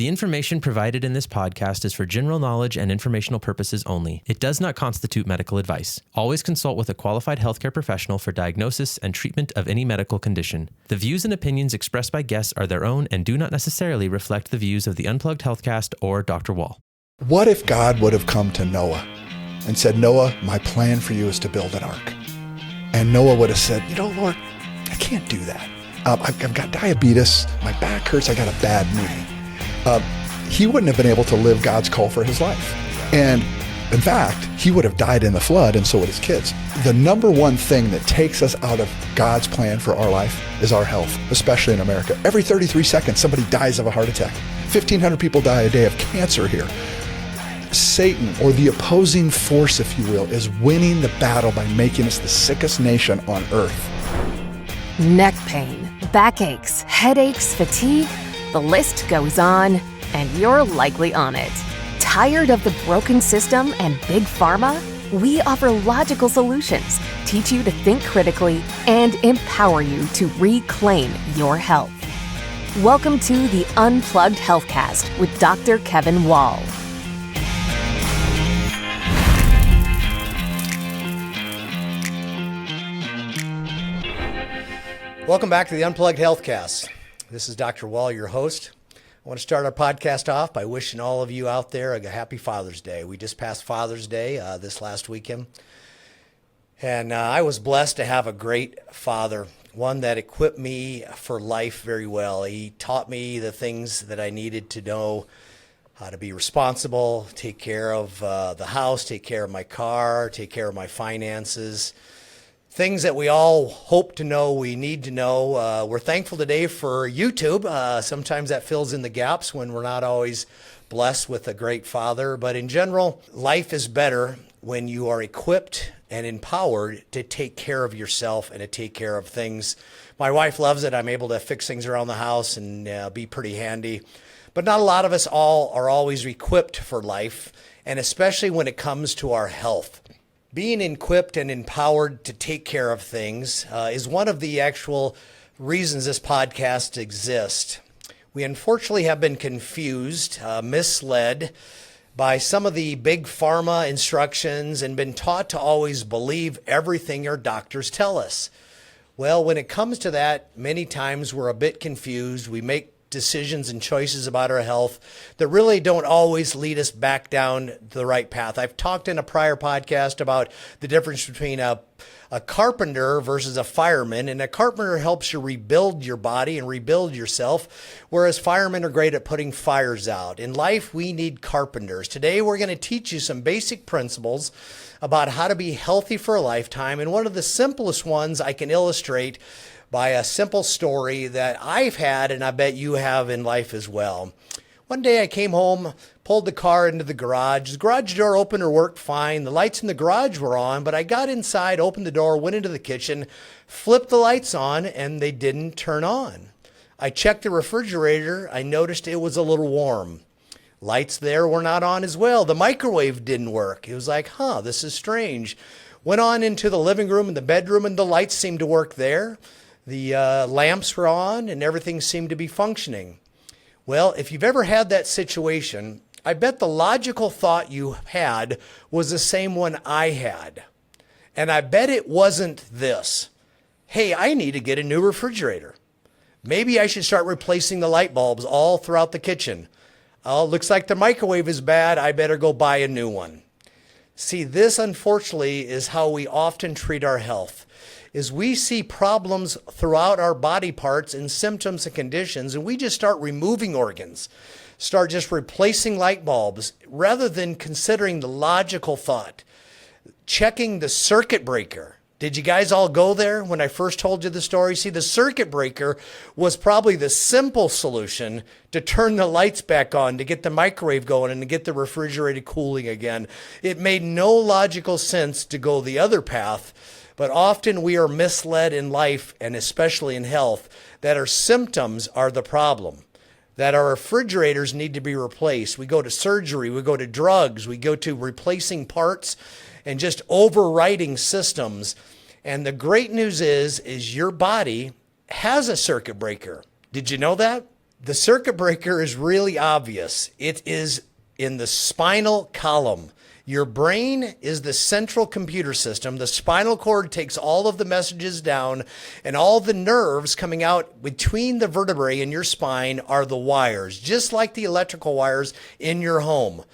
The information provided in this podcast is for general knowledge and informational purposes only. It does not constitute medical advice. Always consult with a qualified healthcare professional for diagnosis and treatment of any medical condition. The views and opinions expressed by guests are their own and do not necessarily reflect the views of the Unplugged Healthcast or Dr. Wall. What if God would have come to Noah and said, Noah, my plan for you is to build an ark? And Noah would have said, Lord, I can't do that. I've got diabetes, my back hurts, I got a bad knee. He wouldn't have been able to live God's call for his life. And in fact, he would have died in the flood, and so would his kids. The number one thing that takes us out of God's plan for our life is our health, especially in America. Every 33 seconds, somebody dies of a heart attack. 1,500 people die a day of cancer here. Satan, or the opposing force, if you will, is winning the battle by making us the sickest nation on earth. Neck pain, backaches, headaches, fatigue, the list goes on, and you're likely on it. Tired of the broken system and big pharma? We offer logical solutions, teach you to think critically, and empower you to reclaim your health. Welcome to the Unplugged Healthcast with Dr. Kevin Wall. Welcome back to the Unplugged Healthcast. This is Dr. Wall, your host. I want to start our podcast off by wishing all of you out there a happy Father's Day. We just passed Father's Day this last weekend. And I was blessed to have a great father, one that equipped me for life very well. He taught me the things that I needed to know, how to be responsible, take care of the house, take care of my car, take care of my finances. Things that we all hope to know, we need to know. We're thankful today for YouTube. Sometimes that fills in the gaps when we're not always blessed with a great father. But in general, life is better when you are equipped and empowered to take care of yourself and to take care of things. My wife loves it. I'm able to fix things around the house and be pretty handy. But not a lot of us all are always equipped for life, and especially when it comes to our health. Being equipped and empowered to take care of things is one of the actual reasons this podcast exists. We unfortunately have been confused, misled by some of the big pharma instructions and been taught to always believe everything our doctors tell us. Well, when it comes to that, many times we're a bit confused. We make decisions and choices about our health that really don't always lead us back down the right path. I've talked in a prior podcast about the difference between a carpenter versus a fireman, and a carpenter helps you rebuild your body and rebuild yourself, whereas firemen are great at putting fires out. In life, we need carpenters. Today, we're going to teach you some basic principles about how to be healthy for a lifetime, and one of the simplest ones I can illustrate by a simple story that I've had, and I bet you have in life as well. One day I came home, pulled the car into the garage. The garage door opener worked fine. The lights in the garage were on, but I got inside, opened the door, went into the kitchen, flipped the lights on, and they didn't turn on. I checked the refrigerator. I noticed it was a little warm. Lights there were not on as well. The microwave didn't work. It was like, this is strange. Went on into the living room and the bedroom, and the lights seemed to work there. The lamps were on and everything seemed to be functioning. Well, if you've ever had that situation, I bet the logical thought you had was the same one I had. And I bet it wasn't this: hey, I need to get a new refrigerator. Maybe I should start replacing the light bulbs all throughout the kitchen. Oh, looks like the microwave is bad. I better go buy a new one. See, this unfortunately is how we often treat our health. Is we see problems throughout our body parts and symptoms and conditions, and we just start removing organs, start just replacing light bulbs, rather than considering the logical thought, checking the circuit breaker. Did you guys all go there when I first told you the story? See, the circuit breaker was probably the simple solution to turn the lights back on, to get the microwave going, and to get the refrigerator cooling again. It made no logical sense to go the other path. But often we are misled in life, and especially in health, that our symptoms are the problem, that our refrigerators need to be replaced. We go to surgery, we go to drugs, we go to replacing parts and just overriding systems. And the great news is your body has a circuit breaker. Did you know that? The circuit breaker is really obvious. It is in the spinal column. Your brain is the central computer system. The spinal cord takes all of the messages down, and all the nerves coming out between the vertebrae in your spine are the wires, just like the electrical wires in your home.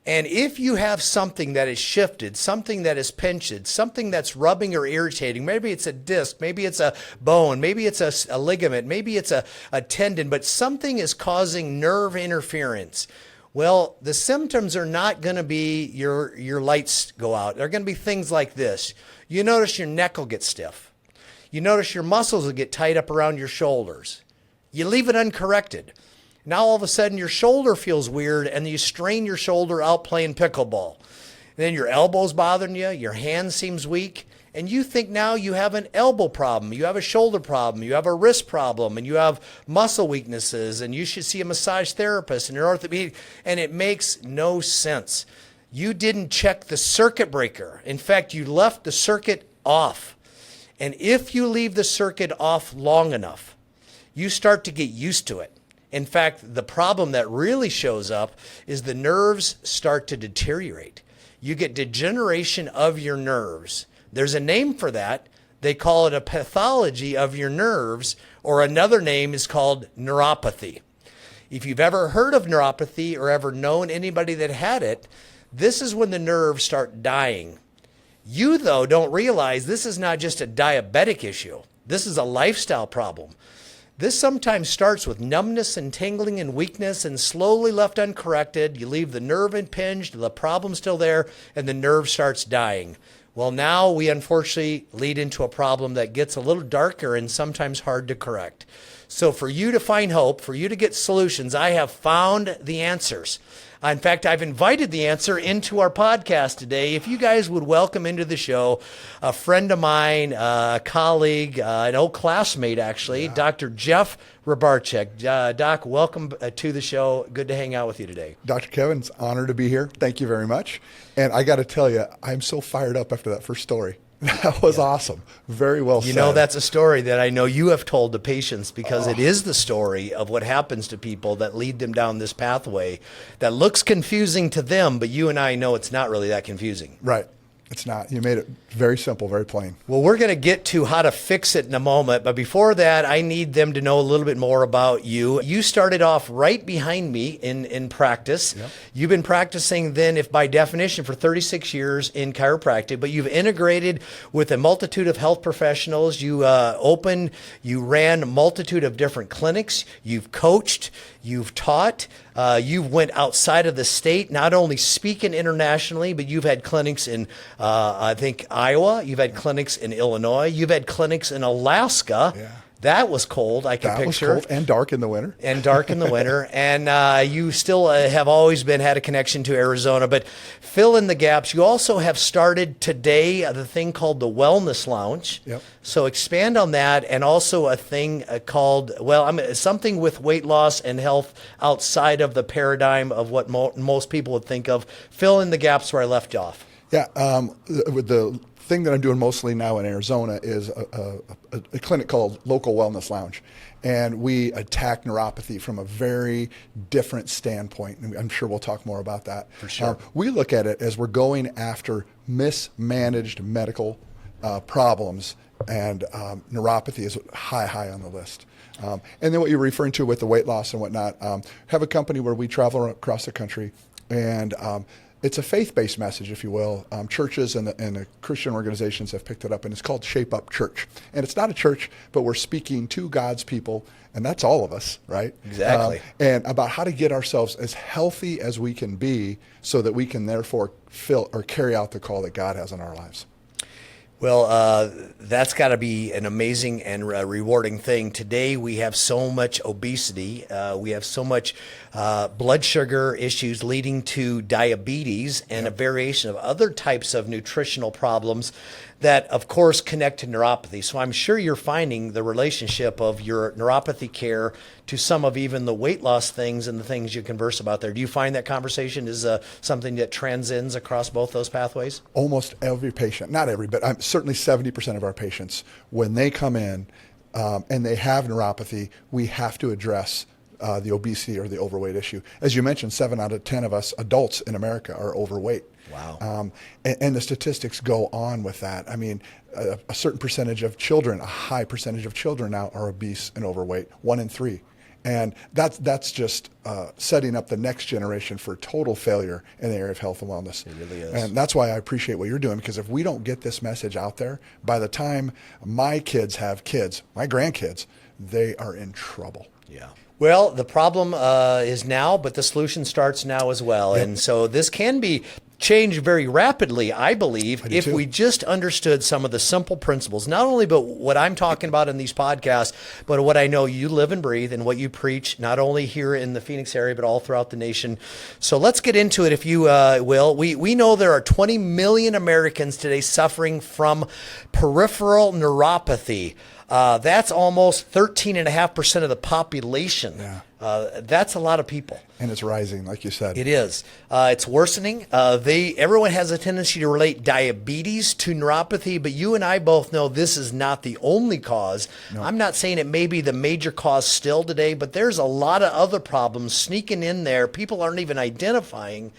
And if you have something that is shifted, something that is pinched, something that's rubbing or irritating, maybe it's a disc, maybe it's a bone, maybe it's a ligament, maybe it's a tendon, but something is causing nerve interference. Well, the symptoms are not going to be your lights go out. They're going to be things like this. You notice your neck will get stiff. You notice your muscles will get tight up around your shoulders. You leave it uncorrected. Now all of a sudden your shoulder feels weird and you strain your shoulder out playing pickleball. And then your elbow's bothering you, your hand seems weak, and you think now you have an elbow problem, you have a shoulder problem, you have a wrist problem, and you have muscle weaknesses, and you should see a massage therapist and an orthopedic, and it makes no sense. You didn't check the circuit breaker. In fact, you left the circuit off. And if you leave the circuit off long enough, you start to get used to it. In fact, the problem that really shows up is the nerves start to deteriorate. You get degeneration of your nerves. There's a name for that. They call it a pathology of your nerves, or another name is called neuropathy. If you've ever heard of neuropathy or ever known anybody that had it, this is when the nerves start dying. You, though, don't realize this is not just a diabetic issue. This is a lifestyle problem. This sometimes starts with numbness and tingling and weakness, and slowly left uncorrected, you leave the nerve impinged, the problem's still there, and the nerve starts dying. Well, now we unfortunately lead into a problem that gets a little darker and sometimes hard to correct. So for you to find hope, for you to get solutions, I have found the answers. In fact, I've invited the answer into our podcast today. If you guys would welcome into the show a friend of mine, a colleague, an old classmate actually, Dr. Jeff Rebarcak. Doc, welcome to the show. Good to hang out with you today. Dr. Kevin, it's an honor to be here. Thank you very much. And I got to tell you, I'm so fired up after that first story. That was awesome. Very well said. You know, that's a story that I know you have told to patients, because it is the story of what happens to people that lead them down this pathway that looks confusing to them, but you and I know it's not really that confusing. Right. It's not. You made it very simple, very plain. Well, we're going to get to how to fix it in a moment, but before that, I need them to know a little bit more about you. You started off right behind me in practice. Yep. You've been practicing then, if by definition, for 36 years in chiropractic, but you've integrated with a multitude of health professionals. You ran a multitude of different clinics. You've coached, you've taught. You went outside of the state, not only speaking internationally, but you've had clinics in, I think, Iowa. You've had clinics in Illinois. You've had clinics in Alaska. Yeah. That was cold, I can picture. That was cold and dark in the winter. And you still have always had a connection to Arizona. But fill in the gaps. You also have started today the thing called the Wellness Lounge. Yep. So expand on that, and also a thing called, something with weight loss and health outside of the paradigm of what most people would think of. Fill in the gaps where I left off. Yeah, with the thing that I'm doing mostly now in Arizona is a clinic called Local Wellness Lounge. And we attack neuropathy from a very different standpoint. And I'm sure we'll talk more about that. For sure. We look at it as we're going after mismanaged medical problems, and neuropathy is high on the list. And then what you're referring to with the weight loss and whatnot, have a company where we travel across the country, and it's a faith-based message, if you will. Churches and the Christian organizations have picked it up, and it's called Shape Up Church. And it's not a church, but we're speaking to God's people, and that's all of us, right? Exactly. And about how to get ourselves as healthy as we can be, so that we can therefore fill or carry out the call that God has in our lives. Well, that's got to be an amazing and rewarding thing. Today we have so much obesity. We have so much blood sugar issues leading to diabetes and a variation of other types of nutritional problems that, of course, connect to neuropathy. So I'm sure you're finding the relationship of your neuropathy care to some of even the weight loss things and the things you converse about there. Do you find that conversation is something that transcends across both those pathways? Almost every patient, not every, but certainly 70% of our patients, when they come in and they have neuropathy, we have to address the obesity or the overweight issue. As you mentioned, 7 out of 10 of us adults in America are overweight. Wow. And the statistics go on with that. I mean, a certain percentage of children, a high percentage of children now are obese and overweight, 1 in 3. And that's just setting up the next generation for total failure in the area of health and wellness. It really is. And that's why I appreciate what you're doing, because if we don't get this message out there, by the time my kids have kids, my grandkids, they are in trouble. Yeah. Well, the problem is now, but the solution starts now as well. Yep. And so this can be changed very rapidly, I believe, if we just understood some of the simple principles, not only but what I'm talking about in these podcasts, but what I know you live and breathe and what you preach, not only here in the Phoenix area, but all throughout the nation. So let's get into it, if you will. We know there are 20 million Americans today suffering from peripheral neuropathy. That's almost 13.5% of the population. Yeah. That's a lot of people. And it's rising, like you said. It is. It's worsening. Everyone has a tendency to relate diabetes to neuropathy, but you and I both know this is not the only cause. No. I'm not saying it may be the major cause still today, but there's a lot of other problems sneaking in there. People aren't even identifying,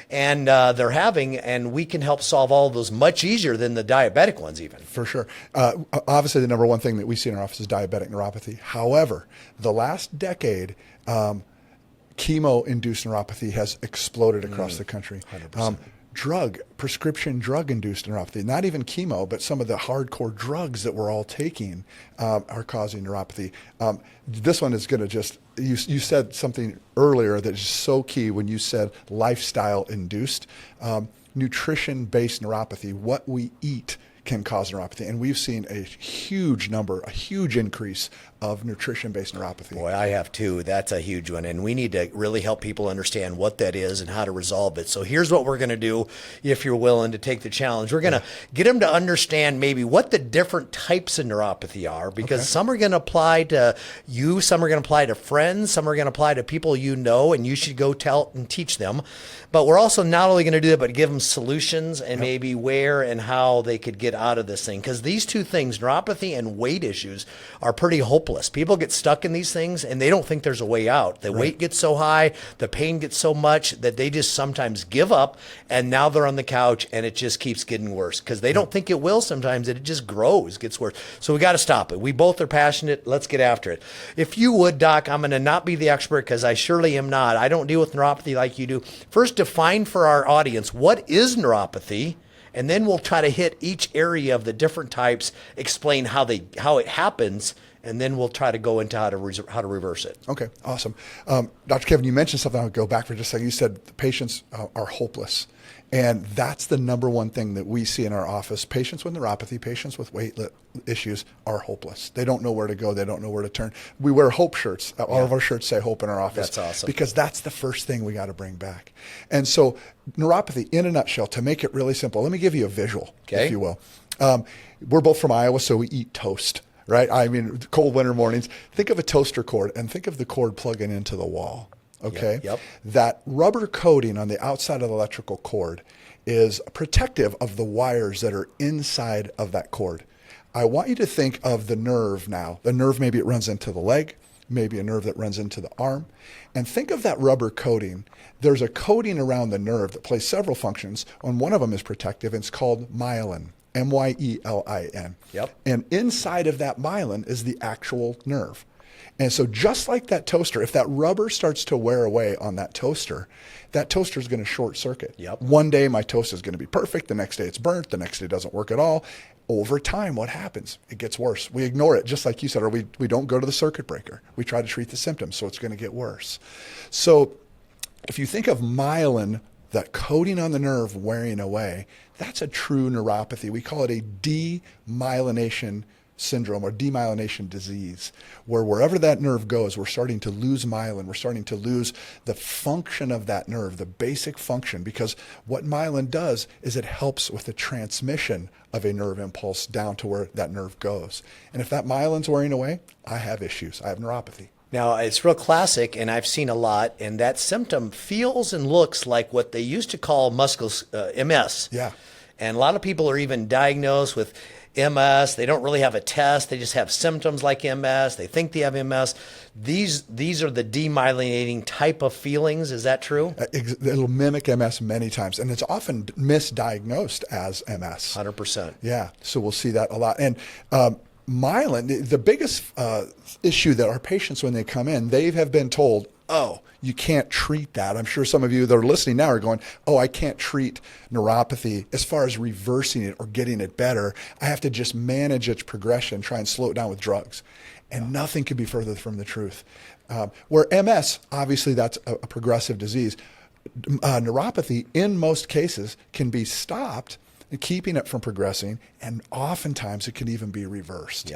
and they're having, and we can help solve all of those much easier than the diabetic ones even. For sure. Obviously, the number one thing that we see in our office is diabetic neuropathy. However, the last decade, chemo-induced neuropathy has exploded across the country. 100%. Prescription drug-induced neuropathy, not even chemo, but some of the hardcore drugs that we're all taking are causing neuropathy. This one is going to just, you said something earlier that is so key when you said lifestyle-induced. Nutrition-based neuropathy, what we eat can cause neuropathy. And we've seen a huge increase of nutrition-based neuropathy. Boy, I have too. That's a huge one. And we need to really help people understand what that is and how to resolve it. So here's what we're going to do, if you're willing to take the challenge. We're going to get them to understand maybe what the different types of neuropathy are, because some are going to apply to you, some are going to apply to friends, some are going to apply to people you know, and you should go tell and teach them. But we're also not only going to do that, but give them solutions and maybe where and how they could get out of this thing. Because these two things, neuropathy and weight issues, are pretty hopeless. People get stuck in these things and they don't think there's a way out. The weight gets so high, the pain gets so much that they just sometimes give up, and now they're on the couch and it just keeps getting worse because they don't think it will sometimes. It just grows, gets worse. So we got to stop it. We both are passionate. Let's get after it. If you would, Doc, I'm going to not be the expert because I surely am not. I don't deal with neuropathy like you do. First, define for our audience, what is neuropathy? And then we'll try to hit each area of the different types, explain how it happens, and then we'll try to go into how to reverse it. Okay, awesome. Dr. Kevin, you mentioned something. I'll go back for just a second. You said the patients are hopeless. And that's the number one thing that we see in our office. Patients with neuropathy, patients with weight issues are hopeless. They don't know where to go. They don't know where to turn. We wear hope shirts. All of our shirts say hope in our office. That's awesome. Because that's the first thing we got to bring back. And so neuropathy, in a nutshell, to make it really simple, let me give you a visual, if you will. We're both from Iowa, so we eat toast. Right? I mean, cold winter mornings. Think of a toaster cord and think of the cord plugging into the wall. Okay? Yep. That rubber coating on the outside of the electrical cord is protective of the wires that are inside of that cord. I want you to think of the nerve now. The nerve, maybe it runs into the leg, maybe a nerve that runs into the arm. And think of that rubber coating. There's a coating around the nerve that plays several functions, and one of them is protective, and it's called myelin. myelin. Yep. And inside of that myelin is the actual nerve. And so just like that toaster, if that rubber starts to wear away on that toaster is going to short circuit. Yep. One day my toast is going to be perfect. The next day it's burnt. The next day it doesn't work at all. Over time, what happens? It gets worse. We ignore it, just like you said, or we don't go to the circuit breaker. We try to treat the symptoms, so it's going to get worse. So if you think of myelin, that coating on the nerve wearing away, that's a true neuropathy. We call it a demyelination syndrome or demyelination disease, where wherever that nerve goes, we're starting to lose myelin. We're starting to lose the function of that nerve, the basic function, because what myelin does is it helps with the transmission of a nerve impulse down to where that nerve goes. And if that myelin's wearing away, I have issues. I have neuropathy. Now, it's real classic, and I've seen a lot, and that symptom feels and looks like what they used to call MS. Yeah. And a lot of people are even diagnosed with MS. They don't really have a test. They just have symptoms like MS. They think they have MS. These are the demyelinating type of feelings. Is that true? It'll mimic MS many times, and it's often misdiagnosed as MS. 100%. Yeah, so we'll see that a lot. And myelin, the biggest issue that our patients, when they come in, they have been told, oh, you can't treat that. I'm sure some of you that are listening now are going, oh, I can't treat neuropathy as far as reversing it or getting it better. I have to just manage its progression, try and slow it down with drugs. And nothing could be further from the truth. Where MS, obviously that's a progressive disease. Neuropathy, in most cases, can be stopped, keeping it from progressing, and oftentimes it can even be reversed.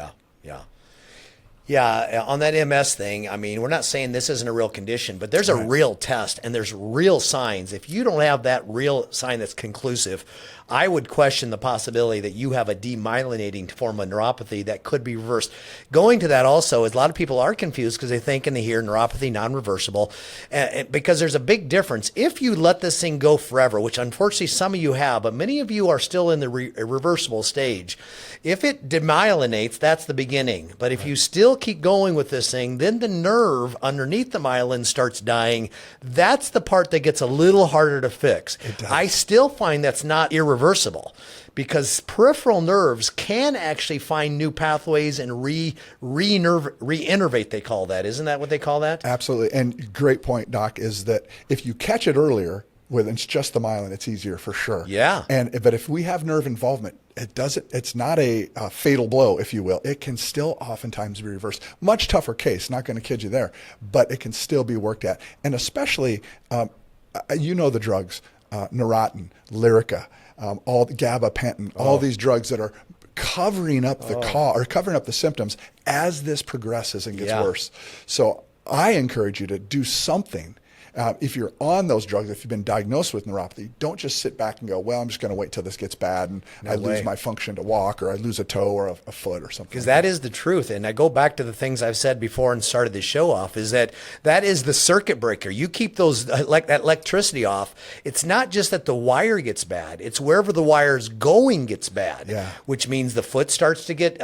Yeah, on that MS thing, I mean, we're not saying this isn't a real condition, but there's a real test and there's real signs. If you don't have that real sign that's conclusive, I would question the possibility that you have a demyelinating form of neuropathy that could be reversed. Going to that also is a lot of people are confused because they think and they hear neuropathy non-reversible, because there's a big difference. If you let this thing go forever, which unfortunately some of you have, but many of you are still in the reversible stage. If it demyelinates, that's the beginning. But if you still keep going with this thing, then the nerve underneath the myelin starts dying. That's the part that gets a little harder to fix. I still find that's not irreversible, because peripheral nerves can actually find new pathways and re-innervate, they call that. Isn't that what they call that? Absolutely. And great point, Doc, is that if you catch it earlier, when it's just the myelin, it's easier for sure. Yeah. But if we have nerve involvement, it's not a fatal blow, if you will. It can still oftentimes be reversed. Much tougher case, not going to kid you there, but it can still be worked at. And especially, you know the drugs, Neurontin, Lyrica, all the gabapentin, all these drugs that are covering up the or covering up the symptoms as this progresses and gets worse. So I encourage you to do something. If you're on those drugs, if you've been diagnosed with neuropathy, don't just sit back and go, well, I'm just going to wait till this gets bad and I lose my function to walk, or I lose a toe or a foot or something. Because that is the truth. And I go back to the things I've said before and started the show off, is that is the circuit breaker. You keep those that electricity off. It's not just that the wire gets bad. It's wherever the wire's going gets bad, which means the foot starts to get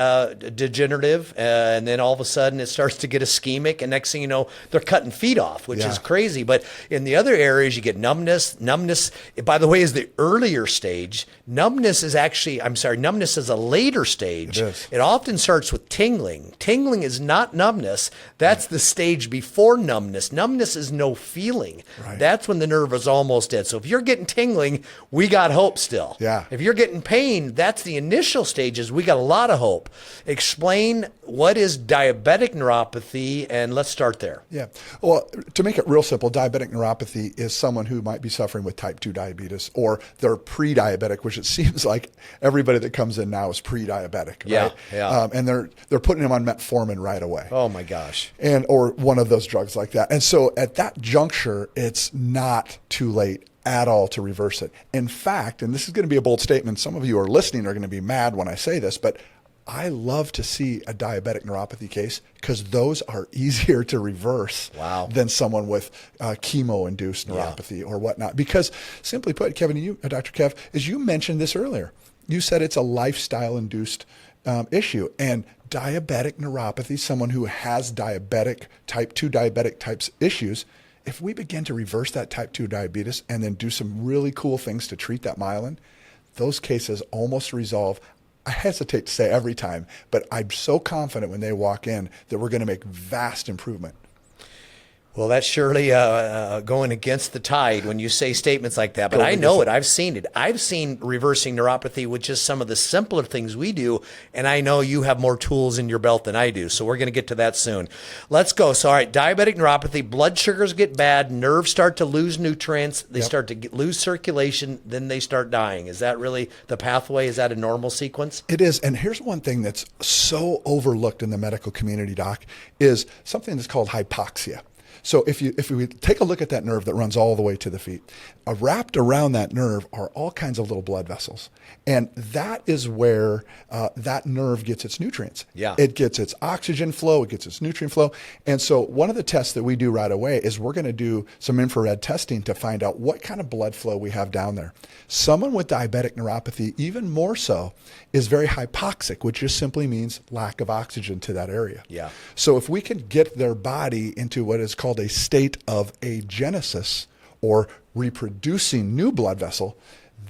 degenerative, and then all of a sudden it starts to get ischemic. And next thing you know, they're cutting feet off, which is crazy. But in the other areas, you get numbness. Numbness, by the way, is the earlier stage. Numbness is a later stage. It often starts with tingling. Tingling is not numbness. That's the stage before numbness. Numbness is no feeling. That's when the nerve is almost dead. So if you're getting tingling, we got hope still. If you're getting pain, that's the initial stages. We got a lot of hope. Explain what is diabetic neuropathy, and let's start there. Well, to make it real simple, diabetic neuropathy is someone who might be suffering with type 2 diabetes, or they're pre-diabetic, which it seems like everybody that comes in now is pre-diabetic, right? And they're putting them on metformin right away. Oh my gosh. Or one of those drugs like that. And so at that juncture, it's not too late at all to reverse it. In fact, and this is going to be a bold statement, some of you are listening are going to be mad when I say this, but I love to see a diabetic neuropathy case, because those are easier to reverse than someone with chemo-induced neuropathy or whatnot. Because simply put, Kevin, you, Dr. Kev, as you mentioned this earlier, you said it's a lifestyle-induced issue. And diabetic neuropathy, someone who has type 2 diabetic types issues, if we begin to reverse that type 2 diabetes and then do some really cool things to treat that myelin, those cases almost resolve. I hesitate to say every time, but I'm so confident when they walk in that we're going to make vast improvement. Well, that's surely going against the tide when you say statements like that. But I know it. I've seen it. I've seen reversing neuropathy with just some of the simpler things we do. And I know you have more tools in your belt than I do. So we're going to get to that soon. Let's go. So, all right, diabetic neuropathy, blood sugars get bad, nerves start to lose nutrients, they start to lose circulation, then they start dying. Is that really the pathway? Is that a normal sequence? It is. And here's one thing that's so overlooked in the medical community, Doc, is something that's called hypoxia. So if we take a look at that nerve that runs all the way to the feet, wrapped around that nerve are all kinds of little blood vessels. And that is where that nerve gets its nutrients. Yeah. It gets its oxygen flow, it gets its nutrient flow. And so one of the tests that we do right away is we're going to do some infrared testing to find out what kind of blood flow we have down there. Someone with diabetic neuropathy, even more so, is very hypoxic, which just simply means lack of oxygen to that area. Yeah. So if we can get their body into what is called a state of agenesis, or reproducing new blood vessel,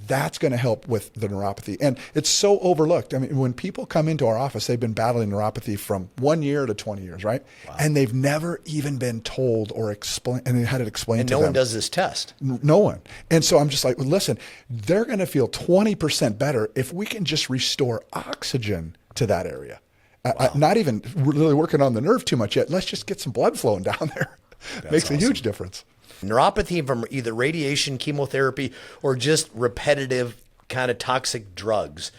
that's going to help with the neuropathy. And it's so overlooked. I mean, when people come into our office, they've been battling neuropathy from 1 year to 20 years, right? Wow. And they've never even been told or explained, and they had it explained And to no them. one does this test. No one. And so I'm just like, well, listen, they're going to feel 20% better if we can just restore oxygen to that area. Wow. Not even really working on the nerve too much yet. Let's just get some blood flowing down there. Makes a huge difference. Neuropathy from either radiation, chemotherapy, or just repetitive kind of toxic drugs.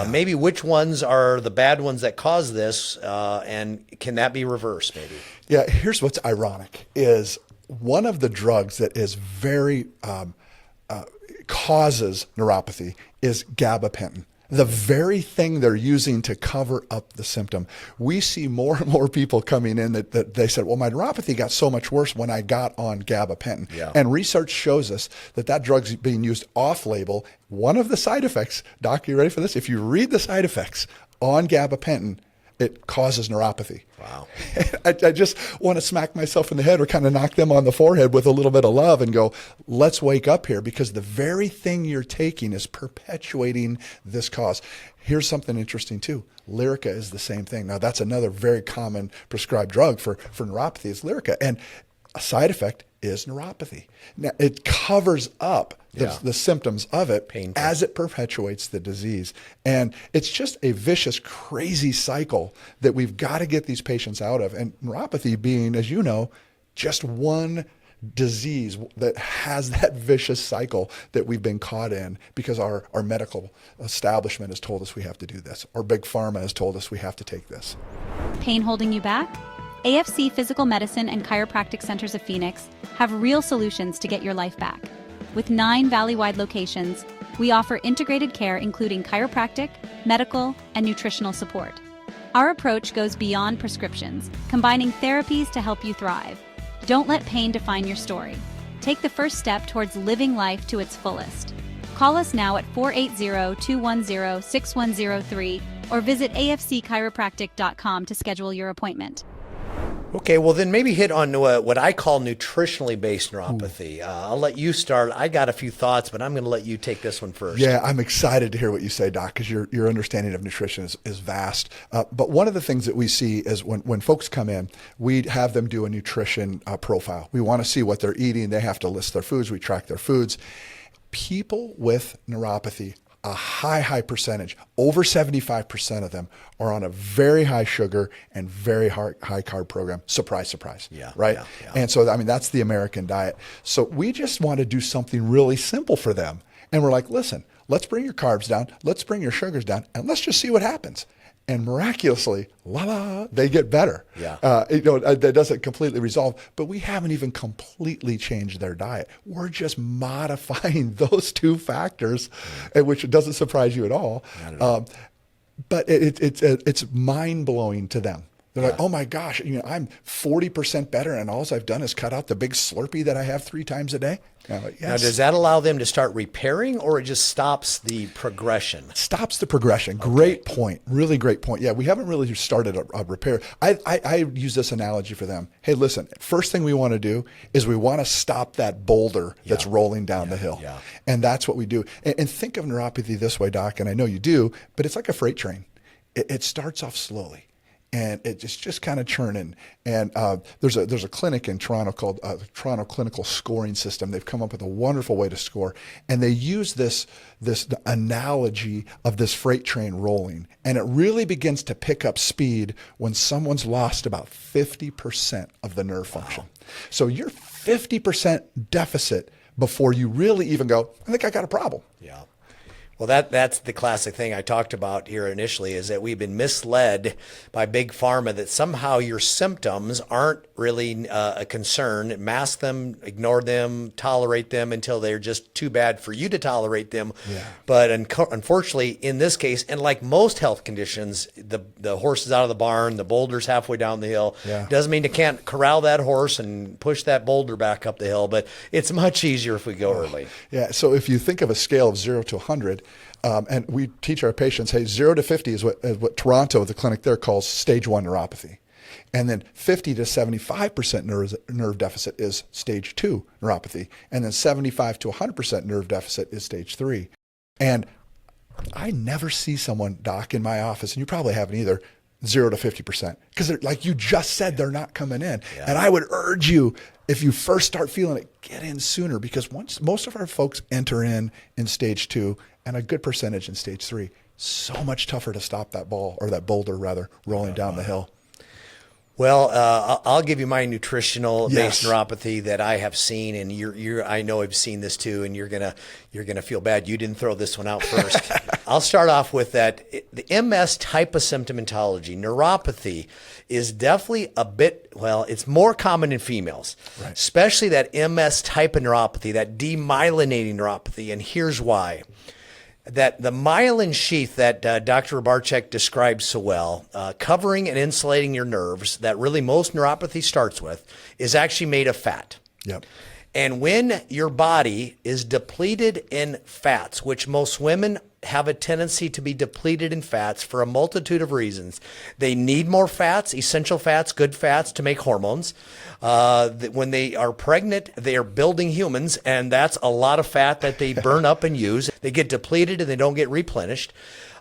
Maybe which ones are the bad ones that cause this, and can that be reversed maybe? Yeah, here's what's ironic is one of the drugs that is very causes neuropathy is gabapentin. The very thing they're using to cover up the symptom. We see more and more people coming in that they said, well, my neuropathy got so much worse when I got on gabapentin. Yeah. And research shows us that that drug's being used off-label. One of the side effects, Doc, you ready for this? If you read the side effects on gabapentin, it causes neuropathy. Wow. I just want to smack myself in the head or kind of knock them on the forehead with a little bit of love and go, let's wake up here, because the very thing you're taking is perpetuating this cause. Here's something interesting too. Lyrica is the same thing. Now that's another very common prescribed drug for neuropathy is Lyrica. And a side effect is neuropathy. Now it covers up the symptoms of it. Painful. As it perpetuates the disease. And it's just a vicious, crazy cycle that we've got to get these patients out of. And neuropathy being, as you know, just one disease that has that vicious cycle that we've been caught in because our medical establishment has told us we have to do this, or Big Pharma has told us we have to take this. Pain holding you back? AFC Physical Medicine and Chiropractic Centers of Phoenix have real solutions to get your life back. With 9 valley-wide locations, we offer integrated care including chiropractic, medical, and nutritional support. Our approach goes beyond prescriptions, combining therapies to help you thrive. Don't let pain define your story. Take the first step towards living life to its fullest. Call us now at 480-210-6103 or visit afcchiropractic.com to schedule your appointment. Okay, well then maybe hit on what I call nutritionally based neuropathy. I'll let you start. I got a few thoughts, but I'm going to let you take this one first. Yeah, I'm excited to hear what you say, Doc, because your understanding of nutrition is vast. But one of the things that we see is when folks come in, we have them do a nutrition profile. We want to see what they're eating. They have to list their foods. We track their foods. People with neuropathy, a high percentage, over 75% of them are on a very high sugar and very high carb program. Surprise, surprise. Yeah. Right? Yeah. And so, I mean, that's the American diet. So we just want to do something really simple for them. And we're like, listen, let's bring your carbs down. Let's bring your sugars down. And let's just see what happens. And miraculously, they get better. Yeah. That doesn't completely resolve, but we haven't even completely changed their diet. We're just modifying those two factors, which doesn't surprise you at all. Not at all. But it's mind-blowing to them. They're like, oh my gosh, I'm 40% better, and all I've done is cut out the big Slurpee that I have 3 times a day. Like, yes. Now, does that allow them to start repairing, or it just stops the progression? Stops the progression. Okay. Great point. Really great point. Yeah, we haven't really started a repair. I use this analogy for them. Hey, listen, first thing we want to do is we want to stop that boulder that's rolling down the hill. Yeah. And that's what we do. And think of neuropathy this way, Doc, and I know you do, but it's like a freight train. It starts off slowly. And it's just kind of churning. And there's a clinic in Toronto called the Toronto Clinical Scoring System. They've come up with a wonderful way to score. And they use this analogy of this freight train rolling. And it really begins to pick up speed when someone's lost about 50% of the nerve function. So you're 50% deficit before you really even go, I think I got a problem. Yeah. Well, that's the classic thing I talked about here initially, is that we've been misled by Big Pharma that somehow your symptoms aren't really a concern. Mask them, ignore them, tolerate them until they're just too bad for you to tolerate them. Yeah. But unfortunately, in this case, and like most health conditions, the horse is out of the barn, the boulder's halfway down the hill. Yeah. Doesn't mean you can't corral that horse and push that boulder back up the hill, but it's much easier if we go early. Yeah. So if you think of a scale of 0 to 100, and we teach our patients, hey, 0 to 50 is what Toronto, the clinic there, calls stage 1 neuropathy. And then 50 to 75% nerve deficit is stage 2 neuropathy. And then 75 to 100% nerve deficit is stage 3. And I never see someone, doc, in my office, and you probably haven't either, 0 to 50%. Because like you just said, they're not coming in. Yeah. And I would urge you, if you first start feeling it, get in sooner, because once most of our folks enter in stage 2 and a good percentage in stage 3, so much tougher to stop that ball, or that boulder rather, rolling down the hill. Well, I'll give you my nutritional based Yes. neuropathy that I have seen, and I know I've seen this too, and you're gonna feel bad. You didn't throw this one out first. I'll start off with that. The MS type of symptomatology, neuropathy, is definitely it's more common in females, Right. especially that MS type of neuropathy, that demyelinating neuropathy, and here's why. That the myelin sheath that Dr. Rebarcak describes so well, covering and insulating your nerves, that really most neuropathy starts with, is actually made of fat. Yep. And when your body is depleted in fats, which most women have a tendency to be depleted in fats for a multitude of reasons. They need more fats, essential fats, good fats to make hormones. When they are pregnant, they are building humans, and that's a lot of fat that they burn up and use. They get depleted and they don't get replenished.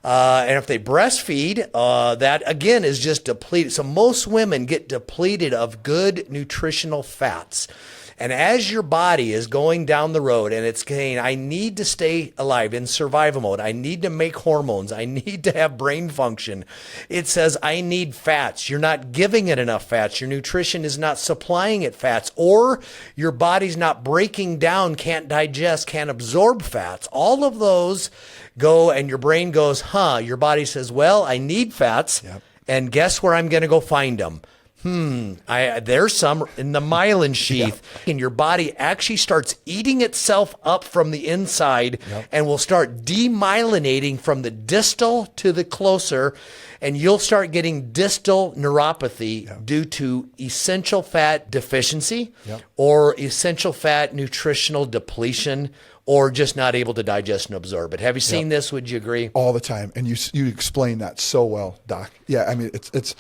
And if they breastfeed, that again is just depleted. So most women get depleted of good nutritional fats. And as your body is going down the road and it's saying, I need to stay alive in survival mode, I need to make hormones, I need to have brain function, it says, I need fats. You're not giving it enough fats. Your nutrition is not supplying it fats, or your body's not breaking down, can't digest, can't absorb fats. All of those go, and your brain goes, your body says, well, I need fats. Yep. And guess where I'm going to go find them? There's some in the myelin sheath, and your body actually starts eating itself up from the inside. Yep. And will start demyelinating from the distal to the closer, and you'll start getting distal neuropathy due to essential fat deficiency or essential fat nutritional depletion, or just not able to digest and absorb it. Have you seen this? Would you agree? All the time. And you explain that so well, Doc. Yeah, I mean, it's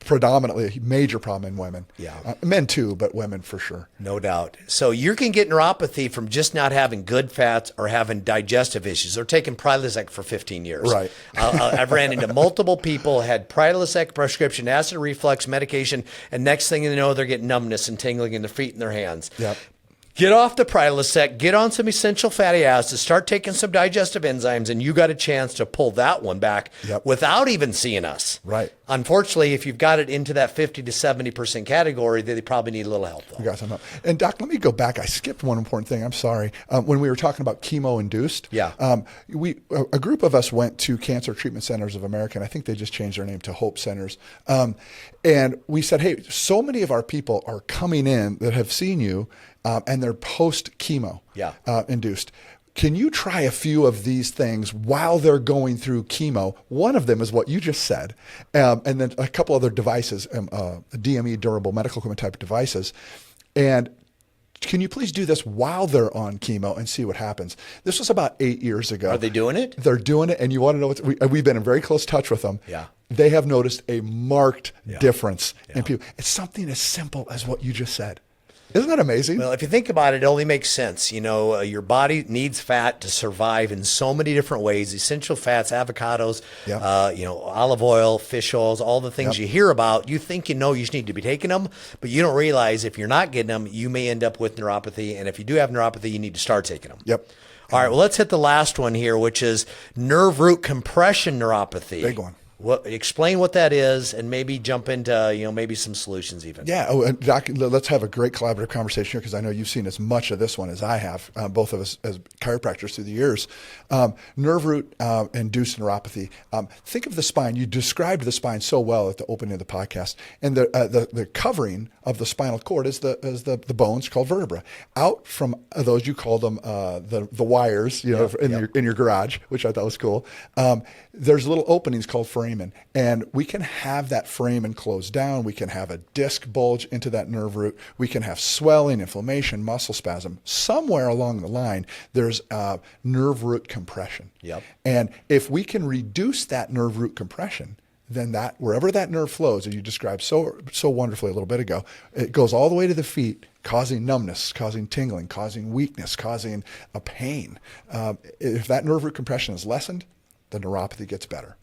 predominantly a major problem in women. Yeah. Men too, but women for sure. No doubt. So you can get neuropathy from just not having good fats or having digestive issues. They're taking Prilosec for 15 years. Right. I've ran into multiple people had Prilosec prescription acid reflux medication, and next thing you know, they're getting numbness and tingling in their feet and their hands. Yep. Get off the Prilosec, get on some essential fatty acids, start taking some digestive enzymes, and you got a chance to pull that one back without even seeing us. Right. Unfortunately, if you've got it into that 50 to 70% category, they probably need a little help. Though. You got some help. And Doc, let me go back. I skipped one important thing. I'm sorry. When we were talking about chemo-induced, a group of us went to Cancer Treatment Centers of America, and I think they just changed their name to Hope Centers. And we said, hey, so many of our people are coming in that have seen you, and they're post-chemo induced. Can you try a few of these things while they're going through chemo? One of them is what you just said, and then a couple other devices, DME, durable medical equipment type devices. And can you please do this while they're on chemo and see what happens? This was about 8 years ago. Are they doing it? They're doing it, and you want to know we've been in very close touch with them. Yeah. They have noticed a marked difference in people. It's something as simple as what you just said. Isn't that amazing? Well, if you think about it, it only makes sense. You know, your body needs fat to survive in so many different ways. Essential fats, avocados, olive oil, fish oils, all the things you hear about. You think you know you just need to be taking them, but you don't realize if you're not getting them, you may end up with neuropathy. And if you do have neuropathy, you need to start taking them. Yep. All right, well, let's hit the last one here, which is nerve root compression neuropathy. Big one. Explain what that is, and maybe jump into maybe some solutions even. Yeah. Oh, and Doc, let's have a great collaborative conversation here, because I know you've seen as much of this one as I have, both of us as chiropractors through the years. Nerve root induced neuropathy. Think of the spine. You described the spine so well at the opening of the podcast, and the covering of the spinal cord is the bones called vertebra. Out from those, you call them the wires, in your garage, which I thought was cool. There's little openings called foramen, and we can have that foramen close down. We can have a disc bulge into that nerve root. We can have swelling, inflammation, muscle spasm. Somewhere along the line, there's nerve root compression. Yep. And if we can reduce that nerve root compression, then that wherever that nerve flows, as you described so wonderfully a little bit ago, it goes all the way to the feet, causing numbness, causing tingling, causing weakness, causing a pain. If that nerve root compression is lessened, the neuropathy gets better.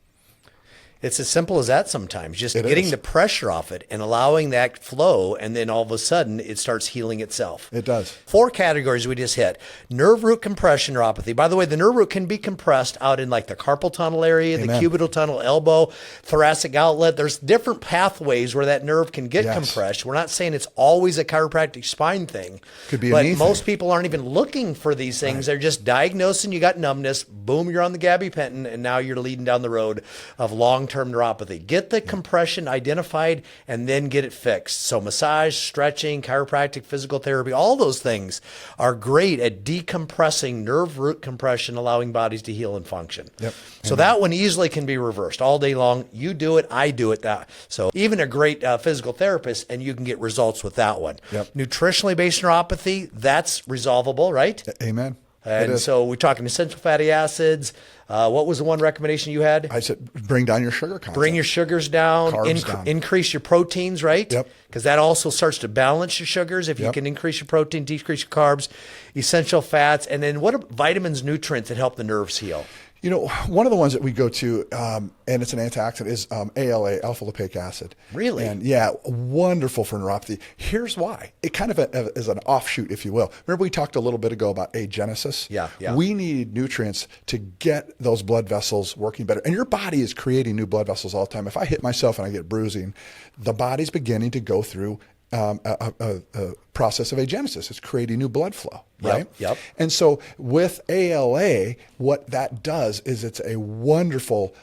It's as simple as that sometimes, just getting the pressure off it and allowing that flow, and then all of a sudden it starts healing itself. It does. 4 categories we just hit. Nerve root compression neuropathy. By the way, the nerve root can be compressed out in like the carpal tunnel area, the cubital tunnel, elbow, thoracic outlet. There's different pathways where that nerve can get compressed. We're not saying it's always a chiropractic spine thing. Could be but anything. Most people aren't even looking for these things. They're just diagnosing you got numbness, boom, you're on the gabapentin, and now you're leading down the road of long-term neuropathy. Get the compression identified and then get it fixed. So massage, stretching, chiropractic, physical therapy, all those things are great at decompressing nerve root compression, allowing bodies to heal and function. Yep. So that one easily can be reversed all day long. You do it, I do it. So even a great physical therapist, and you can get results with that one. Yep. Nutritionally based neuropathy, that's resolvable, right? Amen. And so we're talking essential fatty acids. What was the one recommendation you had? I said, bring down your sugar content. Bring your sugars down, Carbs down. Increase your proteins, right? Yep. Because that also starts to balance your sugars. If you can increase your protein, decrease your carbs, essential fats, and then what are vitamins, nutrients that help the nerves heal? One of the ones that we go to, and it's an antioxidant, is ALA, alpha lipoic acid. Really? And wonderful for neuropathy. Here's why. It kind of is an offshoot, if you will. Remember we talked a little bit ago about agenesis? Yeah. We need nutrients to get those blood vessels working better. And your body is creating new blood vessels all the time. If I hit myself and I get bruising, the body's beginning to go through a process of agenesis. It's creating new blood flow, right? Yep. And so with ALA, what that does is it's a wonderful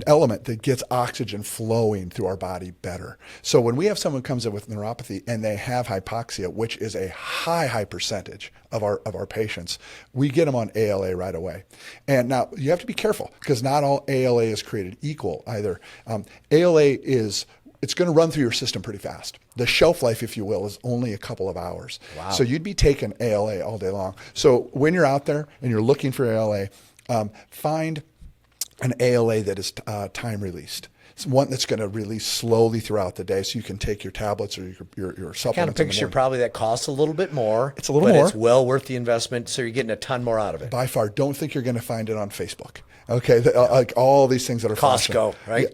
element that gets oxygen flowing through our body better. So when we have someone who comes in with neuropathy and they have hypoxia, which is a high percentage of our patients, we get them on ALA right away. And now you have to be careful, because not all ALA is created equal either. ALA it's going to run through your system pretty fast. The shelf life, if you will, is only a couple of hours. Wow. So you'd be taking ALA all day long. So when you're out there and you're looking for ALA, find an ALA that is time released. It's one that's going to release slowly throughout the day, so you can take your tablets or your supplements. Kind of picture probably that costs a little bit more. It's a little more. But it's well worth the investment, so you're getting a ton more out of it. By far, don't think you're going to find it on Facebook. Okay, like all these things that are Costco, flashing. right?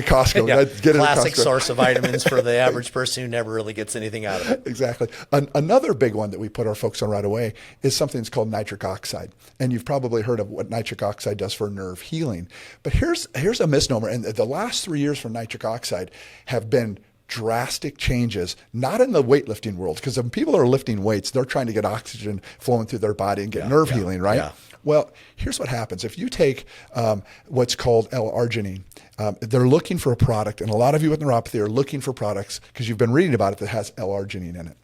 Costco. Yeah. Get it Classic at Costco. source of vitamins for the average person who never really gets anything out of it. Exactly. Another big one that we put our folks on right away is something that's called nitric oxide. And you've probably heard of what nitric oxide does for nerve healing. But here's a misnomer. And the last 3 years for nitric oxide have been drastic changes, not in the weightlifting world, because when people are lifting weights, they're trying to get oxygen flowing through their body and get nerve healing, right? Yeah. Well, here's what happens. If you take what's called L-arginine, they're looking for a product, and a lot of you with neuropathy are looking for products because you've been reading about it that has L-arginine in it.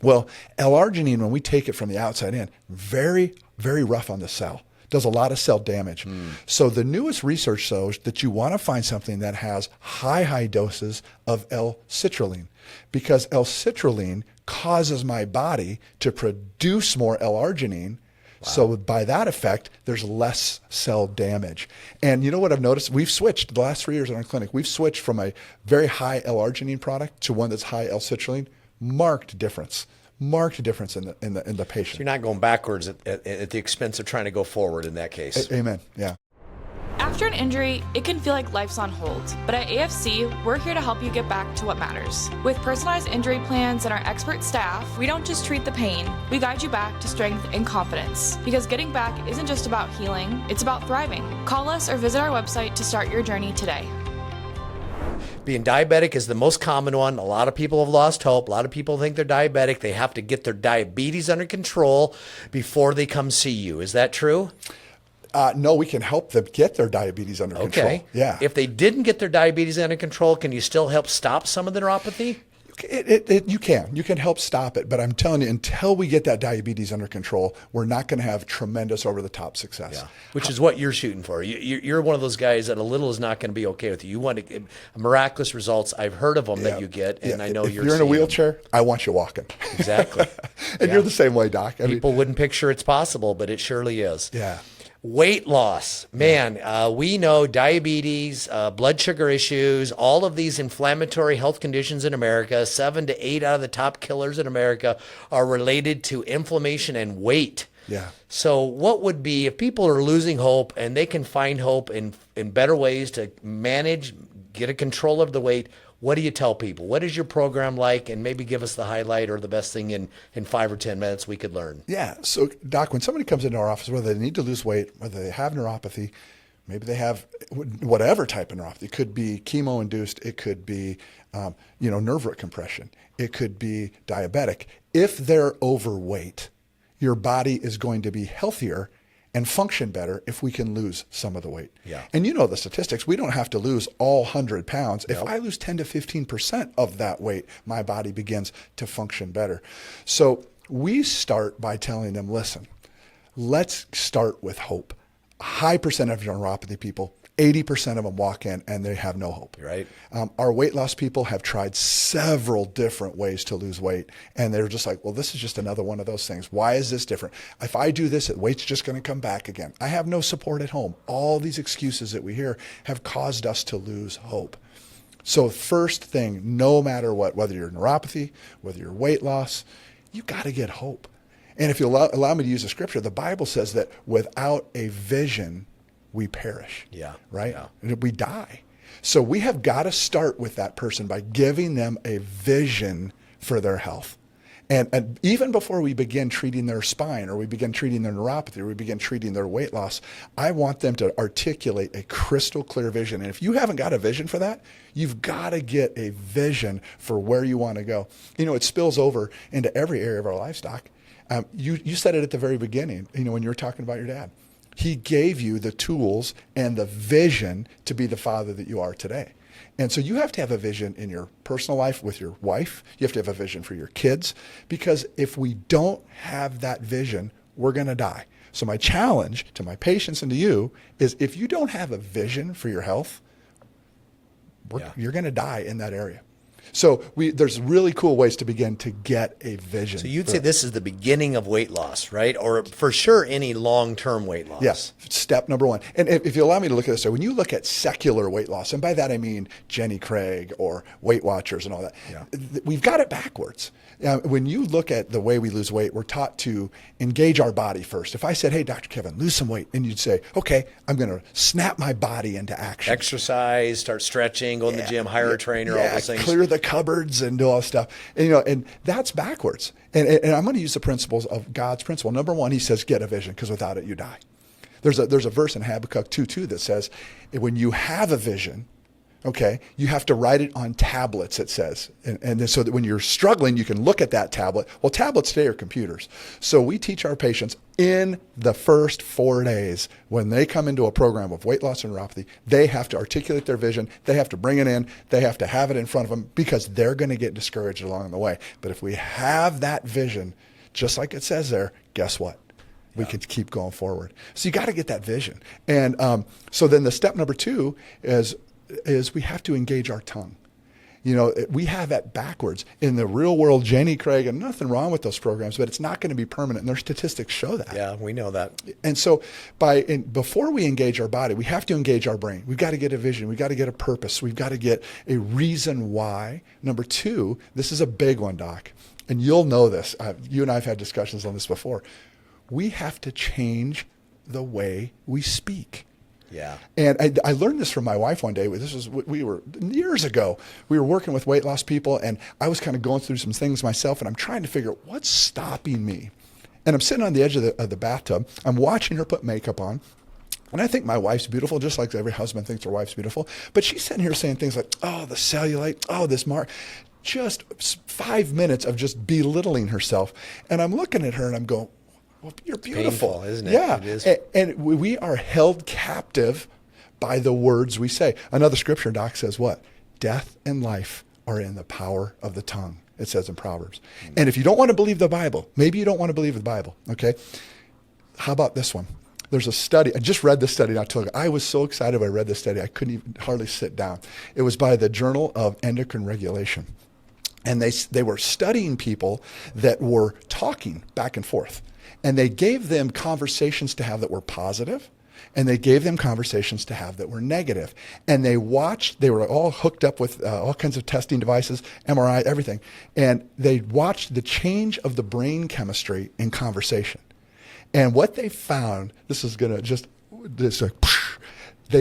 Well, L-arginine, when we take it from the outside in, very, very rough on the cell. Does a lot of cell damage. So the newest research shows that you want to find something that has high doses of L-citrulline, because L-citrulline causes my body to produce more L-arginine. Wow. So by that effect, there's less cell damage. And you know what I've noticed? We've switched the last 3 years in our clinic. We've switched from a very high L-arginine product to one that's high L-citrulline. Marked difference in the patient. So you're not going backwards at the expense of trying to go forward in that case. Amen. Yeah. After an injury, it can feel like life's on hold, but at AFC, we're here to help you get back to what matters. With personalized injury plans and our expert staff, we don't just treat the pain, we guide you back to strength and confidence. Because getting back isn't just about healing, it's about thriving. Call us or visit our website to start your journey today. Being diabetic is the most common one. A lot of people have lost hope. A lot of people think they're diabetic. They have to get their diabetes under control before they come see you. Is that true? No, we can help them get their diabetes under control. Okay. Yeah. If they didn't get their diabetes under control, can you still help stop some of the neuropathy? You can help stop it, but I'm telling you, until we get that diabetes under control, we're not going to have tremendous over-the-top success. Yeah. Which is what you're shooting for. You're one of those guys that a little is not going to be okay with you. You want miraculous results. I've heard of them that you get, and I know if you're in a wheelchair, I want you walking. Exactly. And you're the same way, Doc. People wouldn't picture it's possible, but it surely is. Yeah. Weight loss, man, we know diabetes, blood sugar issues, all of these inflammatory health conditions in America, 7 to 8 out of the top killers in America are related to inflammation and weight. Yeah. So what would be, if people are losing hope and they can find hope in better ways to manage, get a control of the weight, what do you tell people? What is your program like? And maybe give us the highlight or the best thing in 5 or 10 minutes we could learn. Yeah. So, Doc, when somebody comes into our office, whether they need to lose weight, whether they have neuropathy, maybe they have whatever type of neuropathy. It could be chemo-induced. It could be, nerve root compression. It could be diabetic. If they're overweight, your body is going to be healthier and function better if we can lose some of the weight. Yeah. And you know the statistics. We don't have to lose all 100 pounds. Nope. If I lose 10 to 15% of that weight, my body begins to function better. So we start by telling them, listen, let's start with hope. A high percentage of neuropathy people, 80% of them walk in and they have no hope. Right. Our weight loss people have tried several different ways to lose weight, and they're just like, well, this is just another one of those things. Why is this different? If I do this, weight's just going to come back again. I have no support at home. All these excuses that we hear have caused us to lose hope. So first thing, no matter what, whether you're neuropathy, whether you're weight loss, you got to get hope. And if you allow me to use a scripture, the Bible says that without a vision, we perish. Yeah. Right? Yeah. We die. So we have got to start with that person by giving them a vision for their health. And even before we begin treating their spine, or we begin treating their neuropathy, or we begin treating their weight loss, I want them to articulate a crystal clear vision. And if you haven't got a vision for that, you've got to get a vision for where you want to go. It spills over into every area of our lives, Doc. You said it at the very beginning, when you were talking about your dad. He gave you the tools and the vision to be the father that you are today. And so you have to have a vision in your personal life with your wife. You have to have a vision for your kids, because if we don't have that vision, we're going to die. So my challenge to my patients and to you is, if you don't have a vision for your health, you're going to die in that area. So there's really cool ways to begin to get a vision. So you'd say this is the beginning of weight loss, right? Or for sure, any long-term weight loss. Yes, step number one. And if you allow me to look at this, so when you look at secular weight loss, and by that I mean Jenny Craig or Weight Watchers and all that, we've got it backwards. When you look at the way we lose weight, we're taught to engage our body first. If I said, hey, Dr. Kevin, lose some weight, and you'd say, okay, I'm going to snap my body into action. Exercise, start stretching, go in the gym, hire a trainer, all those things. Clear the cupboards and do all that stuff. And that's backwards. And I'm going to use the principles of God's principle. Number one, he says, get a vision, because without it, you die. There's a verse in Habakkuk 2:2 that says, when you have a vision, okay, you have to write it on tablets, it says. And then so that when you're struggling, you can look at that tablet. Well, tablets today are computers. So we teach our patients in the first 4 days, when they come into a program of weight loss and neuropathy, they have to articulate their vision. They have to bring it in. They have to have it in front of them, because they're going to get discouraged along the way. But if we have that vision, just like it says there, guess what? We can keep going forward. So you got to get that vision. And so then the step number 2 is we have to engage our tongue. We have that backwards. In the real world, Jenny Craig, and nothing wrong with those programs, but it's not going to be permanent. And their statistics show that. Yeah, we know that. And so before we engage our body, we have to engage our brain. We've got to get a vision. We've got to get a purpose. We've got to get a reason why. Number 2, this is a big one, Doc, and you'll know this. You and I have had discussions on this before. We have to change the way we speak. Yeah. And I learned this from my wife one day. We were years ago. We were working with weight loss people, and I was kind of going through some things myself, and I'm trying to figure out what's stopping me. And I'm sitting on the edge of the bathtub. I'm watching her put makeup on. And I think my wife's beautiful, just like every husband thinks their wife's beautiful. But she's sitting here saying things like, oh, the cellulite, oh, this mark. Just 5 minutes of just belittling herself. And I'm looking at her and I'm going, well, you're beautiful. Painful, isn't it? Yeah. It is. And we are held captive by the words we say. Another scripture, Doc, says what? Death and life are in the power of the tongue, it says in Proverbs. And if you don't want to believe the Bible, maybe you don't want to believe the Bible, okay? How about this one? There's a study. I just read this study not too long ago. I was so excited when I read this study, I couldn't even hardly sit down. It was by the Journal of Endocrine Regulation. And they were studying people that were talking back and forth. And they gave them conversations to have that were positive, and they gave them conversations to have that were negative. And they were all hooked up with all kinds of testing devices, MRI, everything. And they watched the change of the brain chemistry in conversation. And what they found, they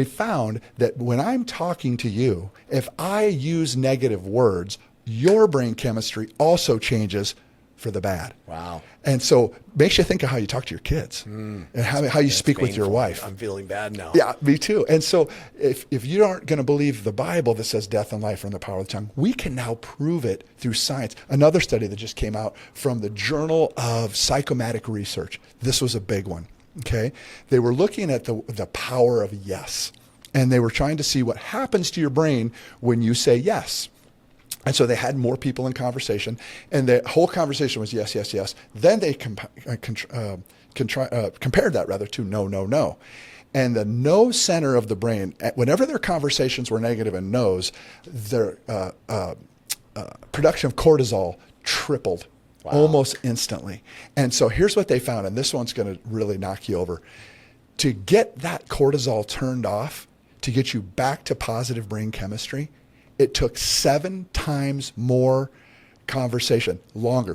found that when I'm talking to you, if I use negative words, your brain chemistry also changes for the bad. Wow. And so makes you think of how you talk to your kids and how you speak with your wife. I'm feeling bad now. Yeah, me too. And so if you aren't going to believe the Bible that says death and life are in the power of the tongue, we can now prove it through science. Another study that just came out from the Journal of Psychomatic Research. This was a big one, okay? They were looking at the power of yes, and they were trying to see what happens to your brain when you say yes. And so they had more people in conversation, and the whole conversation was yes, yes, yes. Then they compared that to no, no, no. And the no center of the brain, whenever their conversations were negative and no's, their production of cortisol tripled almost instantly. And so here's what they found, and this one's going to really knock you over. To get that cortisol turned off, to get you back to positive brain chemistry, it took 7 times more conversation,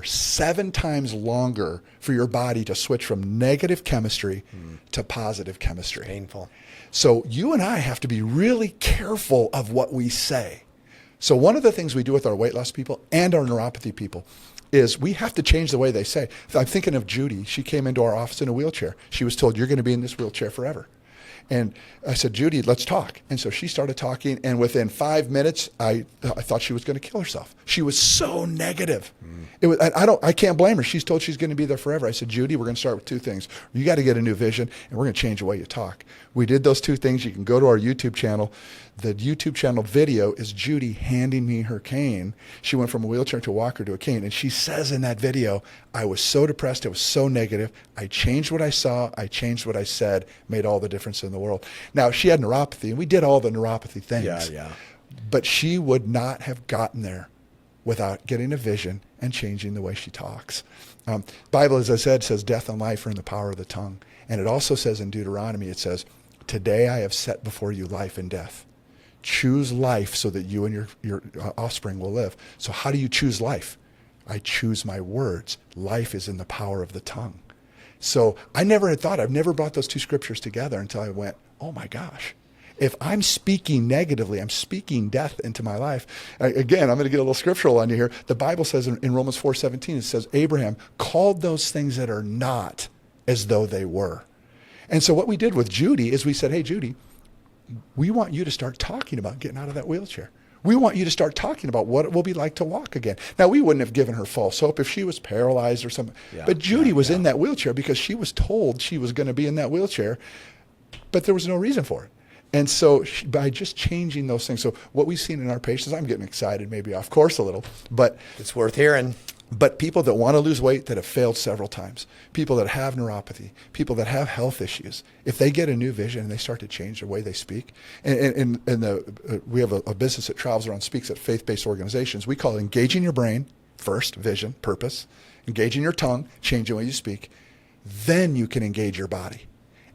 7 times longer for your body to switch from negative chemistry to positive chemistry. Painful. So you and I have to be really careful of what we say. So one of the things we do with our weight loss people and our neuropathy people is we have to change the way they say. I'm thinking of Judy. She came into our office in a wheelchair. She was told, you're going to be in this wheelchair forever. And I said, Judy, let's talk. And so she started talking, and within 5 minutes, I thought she was going to kill herself. She was so negative. It was, I can't blame her. She's told she's going to be there forever. I said, Judy, we're going to start with 2 things. You got to get a new vision, and we're going to change the way you talk. We did those 2 things. You can go to our YouTube channel. The YouTube channel video is Judy handing me her cane. She went from a wheelchair to a walker to a cane. And she says in that video, I was so depressed. I was so negative. I changed what I saw. I changed what I said, made all the difference in the world. Now, she had neuropathy, and we did all the neuropathy things. Yeah. But she would not have gotten there without getting a vision and changing the way she talks. Bible, as I said, says death and life are in the power of the tongue. And it also says in Deuteronomy, it says, today I have set before you life and death. Choose life so that you and your offspring will live. So how do you choose life? I choose my words. Life is in the power of the tongue. So I never had thought, I've never brought those 2 scriptures together until I went, oh my gosh. If I'm speaking negatively, I'm speaking death into my life. Again, I'm going to get a little scriptural on you here. The Bible says in Romans 4:17, it says, Abraham called those things that are not as though they were. And so what we did with Judy is we said, hey, Judy, we want you to start talking about getting out of that wheelchair. We want you to start talking about what it will be like to walk again. Now, we wouldn't have given her false hope if she was paralyzed or something. But Judy was in that wheelchair because she was told she was going to be in that wheelchair, but there was no reason for it. And so by just changing those things, so what we've seen in our patients, I'm getting excited, maybe off course a little, but it's worth hearing. But people that want to lose weight that have failed several times, people that have neuropathy, people that have health issues, if they get a new vision and they start to change the way they speak, and we have a business that travels around, speaks at faith-based organizations. We call it engaging your brain first, vision, purpose, engaging your tongue, changing the way you speak, then you can engage your body.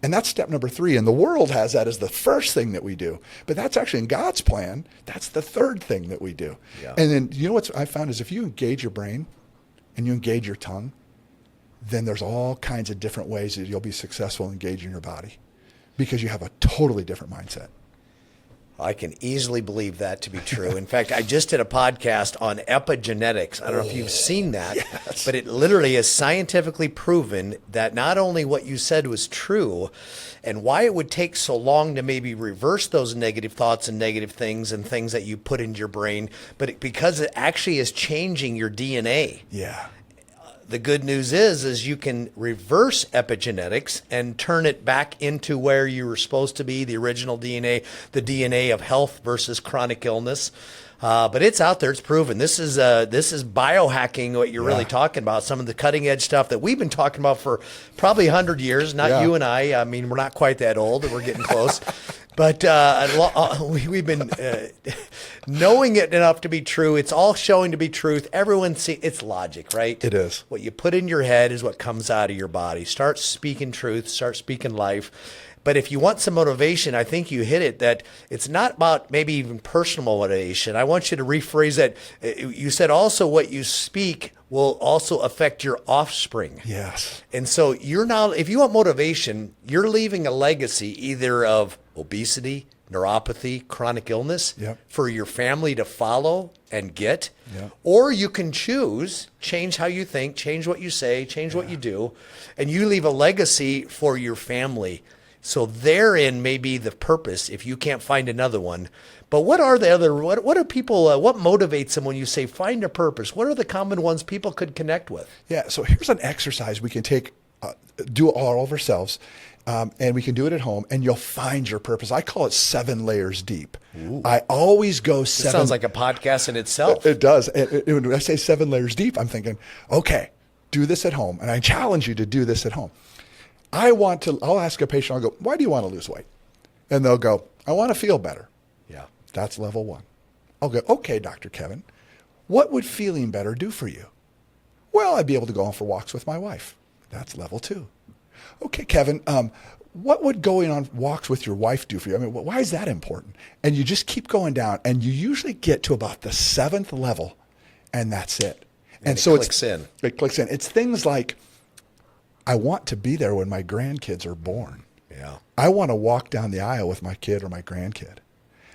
And that's step number 3. And the world has that as the first thing that we do. But that's actually in God's plan, that's the third thing that we do. Yeah. And then you know what I found is if you engage your brain and you engage your tongue, then there's all kinds of different ways that you'll be successful engaging your body because you have a totally different mindset. I can easily believe that to be true. In fact, I just did a podcast on epigenetics. I don't know if you've seen that, yes. but it literally is scientifically proven that not only what you said was true and why it would take so long to maybe reverse those negative thoughts and negative things and things that you put into your brain, but because it actually is changing your DNA. Yeah. The good news is you can reverse epigenetics and turn it back into where you were supposed to be, the original DNA, the DNA of health versus chronic illness. But it's out there. It's proven. This is biohacking, what you're really talking about, some of the cutting edge stuff that we've been talking about for probably 100 years, not you and I. I mean, we're not quite that old. We're getting close. But we've been knowing it enough to be true. It's all showing to be truth. Everyone see it's logic, right? It is. What you put in your head is what comes out of your body. Start speaking truth. Start speaking life. But if you want some motivation, I think you hit it, that it's not about maybe even personal motivation. I want you to rephrase that. You said also what you speak will also affect your offspring. Yes. And so you're now, if you want motivation, you're leaving a legacy either of obesity, neuropathy, chronic illness for your family to follow and get, or you can choose, change how you think, change what you say, change what you do, and you leave a legacy for your family. So therein may be the purpose if you can't find another one. But what are the other, what are people, what motivates them when you say find a purpose? What are the common ones people could connect with? Yeah, so here's an exercise we can take, do all of ourselves, and we can do it at home, and you'll find your purpose. I call it 7 layers deep. Ooh. I always go 7. It sounds like a podcast in itself. It does. And when I say 7 layers deep, I'm thinking, okay, do this at home. And I challenge you to do this at home. I'll ask a patient, I'll go, why do you want to lose weight? And they'll go, I want to feel better. Yeah. That's level 1. I'll go, okay, Dr. Kevin, what would feeling better do for you? Well, I'd be able to go on for walks with my wife. That's level 2. Okay, Kevin, what would going on walks with your wife do for you? I mean, why is that important? And you just keep going down, and you usually get to about the 7th level, and that's it. And so it clicks in. It clicks in. It's things like, I want to be there when my grandkids are born. Yeah. I want to walk down the aisle with my kid or my grandkid.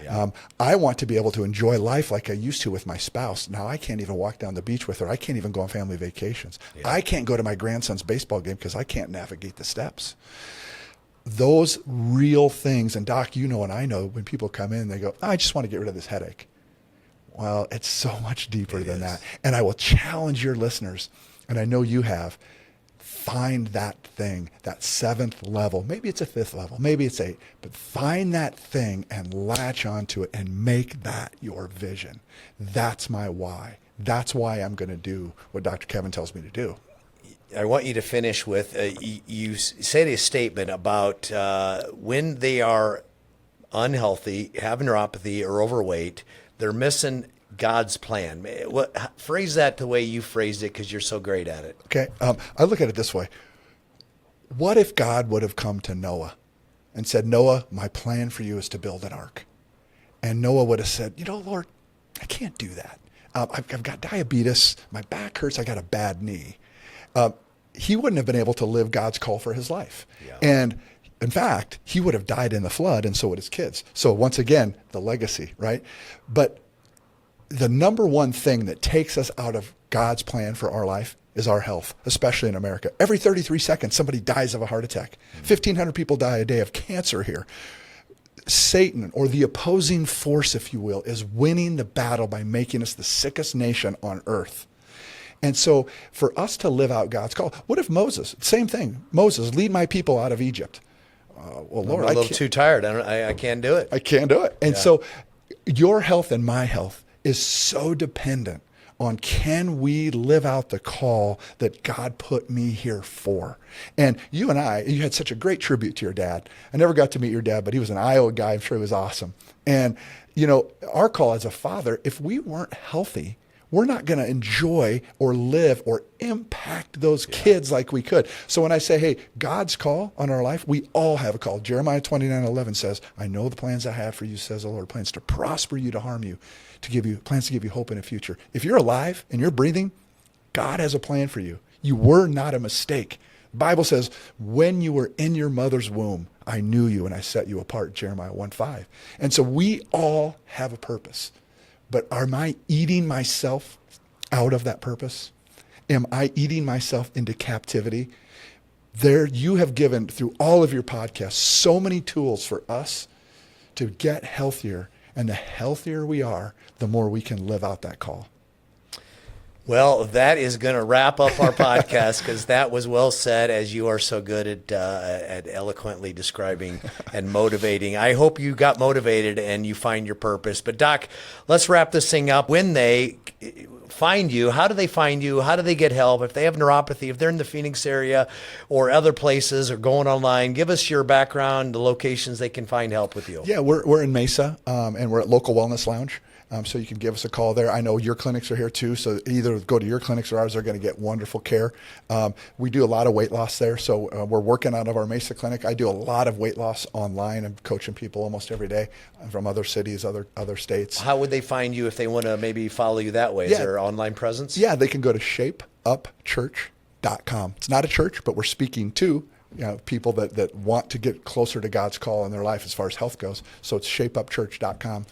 Yeah. I want to be able to enjoy life like I used to with my spouse. Now I can't even walk down the beach with her. I can't even go on family vacations. Yeah. I can't go to my grandson's baseball game because I can't navigate the steps. Those real things, and Doc, you know and I know, when people come in, they go, I just want to get rid of this headache. Well, it's so much deeper than that. And I will challenge your listeners, and I know you have, find that thing, that 7th level. Maybe it's a 5th level, maybe it's 8, but find that thing and latch onto it and make that your vision. That's my why. That's why I'm going to do what Dr. Kevin tells me to do. I want you to finish with, you said a statement about when they are unhealthy, have neuropathy or overweight, they're missing God's plan. Phrase that the way you phrased it, because you're so great at it. Okay. I look at it this way. What if God would have come to Noah and said, Noah, my plan for you is to build an ark? And Noah would have said, Lord, I can't do that. I've got diabetes. My back hurts. I got a bad knee. He wouldn't have been able to live God's call for his life. Yeah. And in fact, he would have died in the flood, and so would his kids. So once again, the legacy, right? But the number one thing that takes us out of God's plan for our life is our health, especially in America. Every 33 seconds, somebody dies of a heart attack. 1,500 people die a day of cancer here. Satan, or the opposing force, if you will, is winning the battle by making us the sickest nation on earth. And so for us to live out God's call, what if Moses, same thing, Moses, lead my people out of Egypt. Well, Lord, I'm a little too tired. I can't do it. I can't do it. And so your health and my health is so dependent on, can we live out the call that God put me here for? And you and I, you had such a great tribute to your dad. I never got to meet your dad, but he was an Iowa guy. I'm sure he was awesome. And, our call as a father, if we weren't healthy, we're not going to enjoy or live or impact those kids like we could. So when I say, hey, God's call on our life, we all have a call. Jeremiah 29:11 says, I know the plans I have for you, says the Lord, plans to prosper you, to harm you, plans to give you hope in the future. If you're alive and you're breathing, God has a plan for you. You were not a mistake. The Bible says, when you were in your mother's womb, I knew you and I set you apart, Jeremiah 1:5. And so we all have a purpose. But am I eating myself out of that purpose? Am I eating myself into captivity? There, you have given, through all of your podcasts, so many tools for us to get healthier. And the healthier we are, the more we can live out that call. Well, that is going to wrap up our podcast, because that was well said, as you are so good at eloquently describing and motivating. I hope you got motivated and you find your purpose. But Doc, let's wrap this thing up. When they find you, how do they find you? How do they get help? If they have neuropathy, if they're in the Phoenix area or other places or going online, give us your background, the locations they can find help with you. Yeah, we're in Mesa, and we're at Local Wellness Lounge. So you can give us a call there. I know your clinics are here too, so either go to your clinics or ours. Are going to get wonderful care. We do a lot of weight loss there, so we're working out of our Mesa clinic. I do a lot of weight loss online. I'm coaching people almost every day from other cities, other states. How would they find you if they want to maybe follow you that way? Is there an online presence? Yeah, they can go to shapeupchurch.com. It's not a church, but we're speaking to people that want to get closer to God's call in their life as far as health goes. So it's shapeupchurch.com.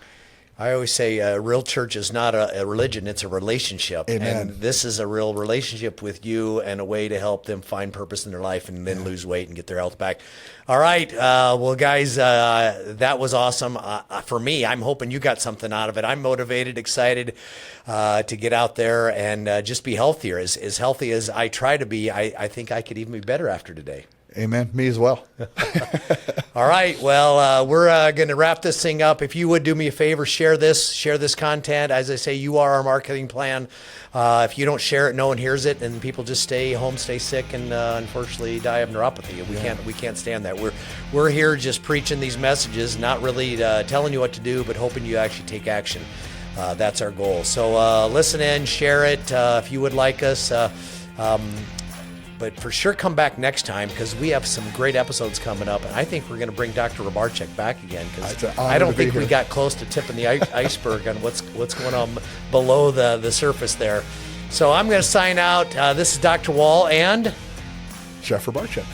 I always say a real church is not a religion, it's a relationship. Amen. And this is a real relationship with you and a way to help them find purpose in their life and then lose weight and get their health back. All right. Well, guys, that was awesome. For me, I'm hoping you got something out of it. I'm motivated, excited to get out there and just be healthier. As healthy as I try to be, I think I could even be better after today. Amen. Me as well. All right. Well, we're going to wrap this thing up. If you would do me a favor, share this content. As I say, you are our marketing plan. If you don't share it, no one hears it, and people just stay home, stay sick, and unfortunately die of neuropathy. We can't stand that. We're here just preaching these messages, not really telling you what to do, but hoping you actually take action. That's our goal. So listen in, share it if you would like us. But for sure, come back next time, because we have some great episodes coming up. And I think we're going to bring Dr. Rebarcak back again, because I don't think we got close to tipping the iceberg on what's going on below the surface there. So I'm going to sign out. This is Dr. Wall and Jeff Rebarcak.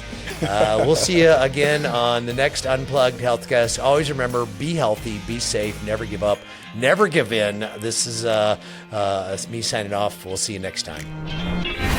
We'll see you again on the next Unplugged Healthcast. Always remember, be healthy, be safe, never give up, never give in. This is me signing off. We'll see you next time.